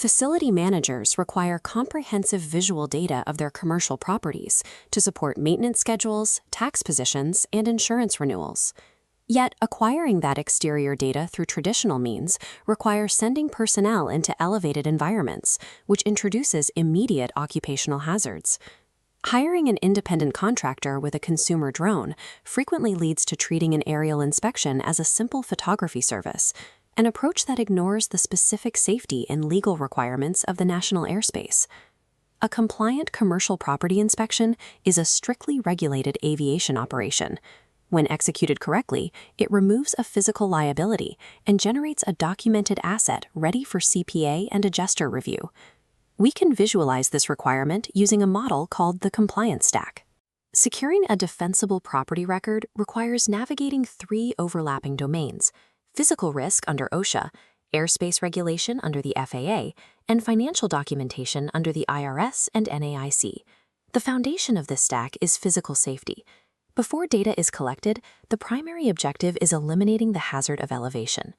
Facility managers require comprehensive visual data of their commercial properties to support maintenance schedules, tax positions, and insurance renewals. Yet, acquiring that exterior data through traditional means requires sending personnel into elevated environments, which introduces immediate occupational hazards. Hiring an independent contractor with a consumer drone frequently leads to treating an aerial inspection as a simple photography service, an approach that ignores the specific safety and legal requirements of the national airspace. A compliant commercial property inspection is a strictly regulated aviation operation. When executed correctly, it removes a physical liability and generates a documented asset ready for CPA and adjuster review. We can visualize this requirement using a model called the compliance stack. Securing a defensible property record requires navigating 3 overlapping domains: physical risk under OSHA, airspace regulation under the FAA, and financial documentation under the IRS and NAIC. The foundation of this stack is physical safety. Before data is collected, the primary objective is eliminating the hazard of elevation.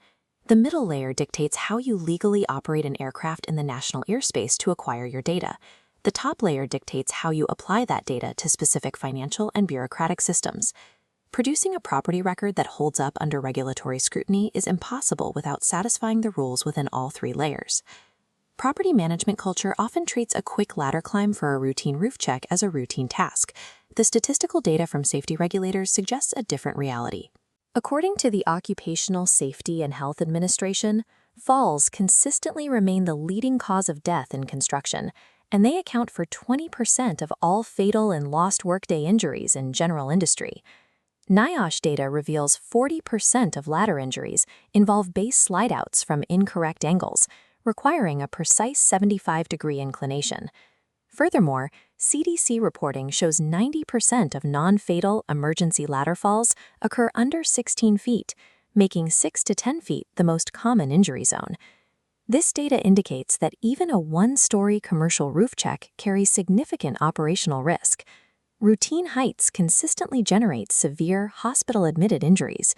The middle layer dictates how you legally operate an aircraft in the national airspace to acquire your data. The top layer dictates how you apply that data to specific financial and bureaucratic systems. Producing a property record that holds up under regulatory scrutiny is impossible without satisfying the rules within all 3 layers. Property management culture often treats a quick ladder climb for a routine roof check as a routine task. The statistical data from safety regulators suggests a different reality. According to the Occupational Safety and Health Administration, falls consistently remain the leading cause of death in construction, and they account for 20% of all fatal and lost workday injuries in general industry. NIOSH data reveals 40% of ladder injuries involve base slideouts from incorrect angles, requiring a precise 75-degree inclination. Furthermore, CDC reporting shows 90% of non-fatal emergency ladder falls occur under 16 feet, making 6 to 10 feet the most common injury zone. This data indicates that even a 1-story commercial roof check carries significant operational risk. Routine heights consistently generate severe hospital-admitted injuries.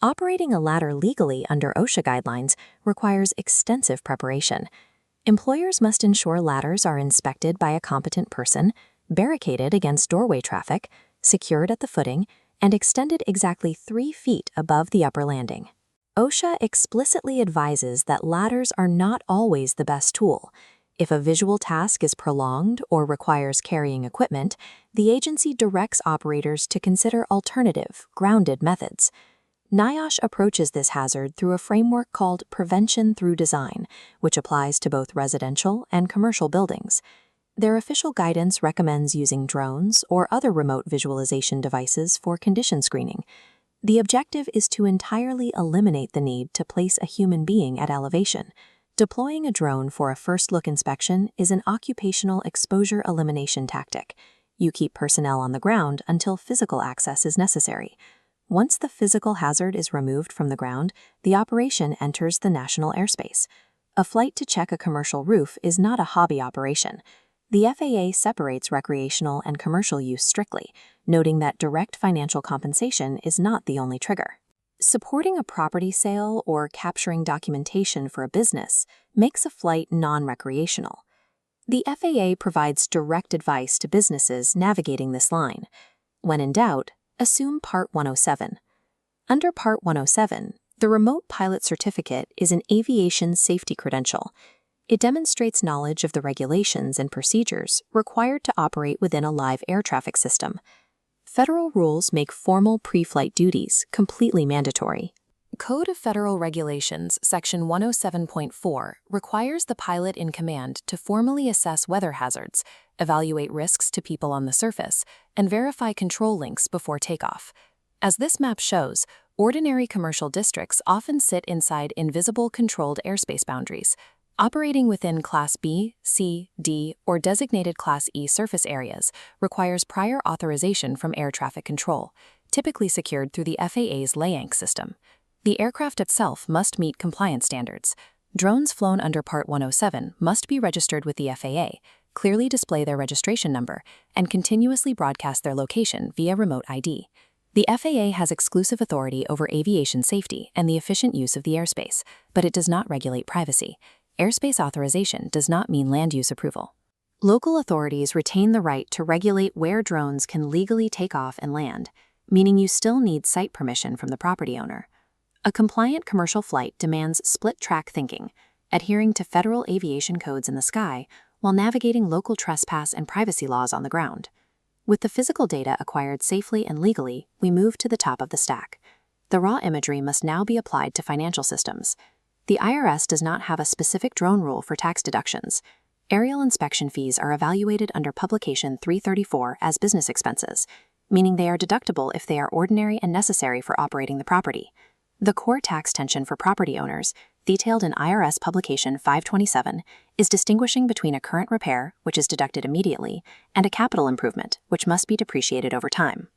Operating a ladder legally under OSHA guidelines requires extensive preparation. Employers must ensure ladders are inspected by a competent person, barricaded against doorway traffic, secured at the footing, and extended exactly 3 feet above the upper landing. OSHA explicitly advises that ladders are not always the best tool. If a visual task is prolonged or requires carrying equipment, the agency directs operators to consider alternative, grounded methods. NIOSH approaches this hazard through a framework called Prevention Through Design, which applies to both residential and commercial buildings. Their official guidance recommends using drones or other remote visualization devices for condition screening. The objective is to entirely eliminate the need to place a human being at elevation. Deploying a drone for a first-look inspection is an occupational exposure elimination tactic. You keep personnel on the ground until physical access is necessary. Once the physical hazard is removed from the ground, the operation enters the national airspace. A flight to check a commercial roof is not a hobby operation. The FAA separates recreational and commercial use strictly, noting that direct financial compensation is not the only trigger. Supporting a property sale or capturing documentation for a business makes a flight non-recreational. The FAA provides direct advice to businesses navigating this line. When in doubt, assume Part 107. Under Part 107, the Remote Pilot Certificate is an aviation safety credential. It demonstrates knowledge of the regulations and procedures required to operate within a live air traffic system. Federal rules make formal pre-flight duties completely mandatory. Code of Federal Regulations, Section 107.4, requires the pilot in command to formally assess weather hazards, evaluate risks to people on the surface, and verify control links before takeoff. As this map shows, ordinary commercial districts often sit inside invisible controlled airspace boundaries. Operating within Class B, C, D, or designated Class E surface areas requires prior authorization from air traffic control, typically secured through the FAA's LAANC system. The aircraft itself must meet compliance standards. Drones flown under Part 107 must be registered with the FAA, clearly display their registration number, and continuously broadcast their location via remote ID. The FAA has exclusive authority over aviation safety and the efficient use of the airspace, but it does not regulate privacy. Airspace authorization does not mean land use approval. Local authorities retain the right to regulate where drones can legally take off and land, meaning you still need site permission from the property owner. A compliant commercial flight demands split-track thinking, adhering to federal aviation codes in the sky while navigating local trespass and privacy laws on the ground. With the physical data acquired safely and legally, we move to the top of the stack. The raw imagery must now be applied to financial systems. The IRS does not have a specific drone rule for tax deductions. Aerial inspection fees are evaluated under Publication 334 as business expenses, meaning they are deductible if they are ordinary and necessary for operating the property. The core tax tension for property owners, detailed in IRS Publication 527, is distinguishing between a current repair, which is deducted immediately, and a capital improvement, which must be depreciated over time.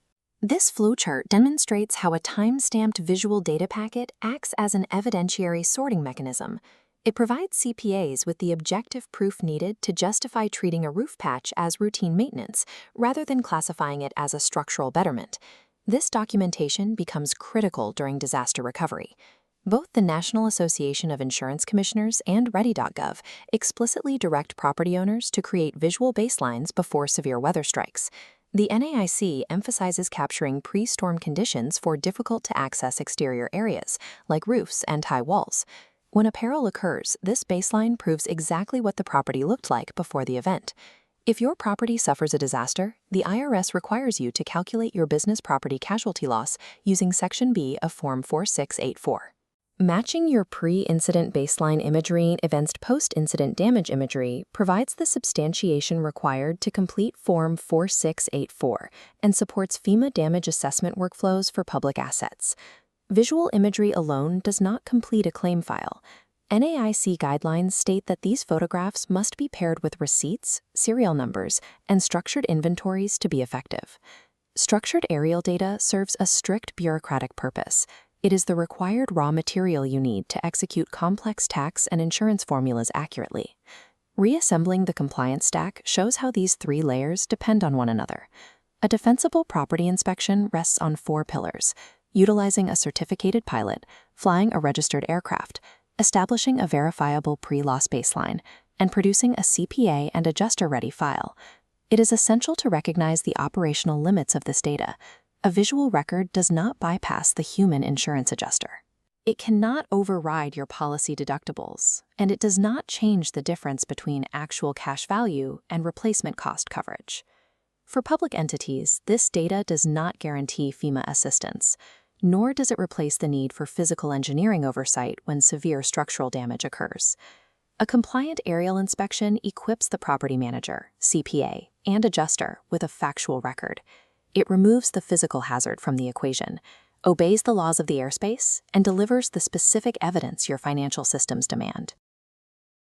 This flowchart demonstrates how a time-stamped visual data packet acts as an evidentiary sorting mechanism. It provides CPAs with the objective proof needed to justify treating a roof patch as routine maintenance, rather than classifying it as a structural betterment. This documentation becomes critical during disaster recovery. Both the National Association of Insurance Commissioners and Ready.gov explicitly direct property owners to create visual baselines before severe weather strikes. The NAIC emphasizes capturing pre-storm conditions for difficult-to-access exterior areas, like roofs and high walls. When a peril occurs, this baseline proves exactly what the property looked like before the event. If your property suffers a disaster, the IRS requires you to calculate your business property casualty loss using Section B of Form 4684. Matching your pre-incident baseline imagery against post-incident damage imagery provides the substantiation required to complete Form 4684 and supports FEMA damage assessment workflows for public assets. Visual imagery alone does not complete a claim file. NAIC guidelines state that these photographs must be paired with receipts, serial numbers, and structured inventories to be effective. Structured aerial data serves a strict bureaucratic purpose. It is the required raw material you need to execute complex tax and insurance formulas accurately. Reassembling the compliance stack shows how these three layers depend on one another. A defensible property inspection rests on 4 pillars: utilizing a certificated pilot, flying a registered aircraft, establishing a verifiable pre-loss baseline, and producing a CPA and adjuster-ready file. It is essential to recognize the operational limits of this data. A visual record does not bypass the human insurance adjuster. It cannot override your policy deductibles, and it does not change the difference between actual cash value and replacement cost coverage. For public entities, this data does not guarantee FEMA assistance, nor does it replace the need for physical engineering oversight when severe structural damage occurs. A compliant aerial inspection equips the property manager, CPA, and adjuster with a factual record. It removes the physical hazard from the equation, obeys the laws of the airspace, and delivers the specific evidence your financial systems demand.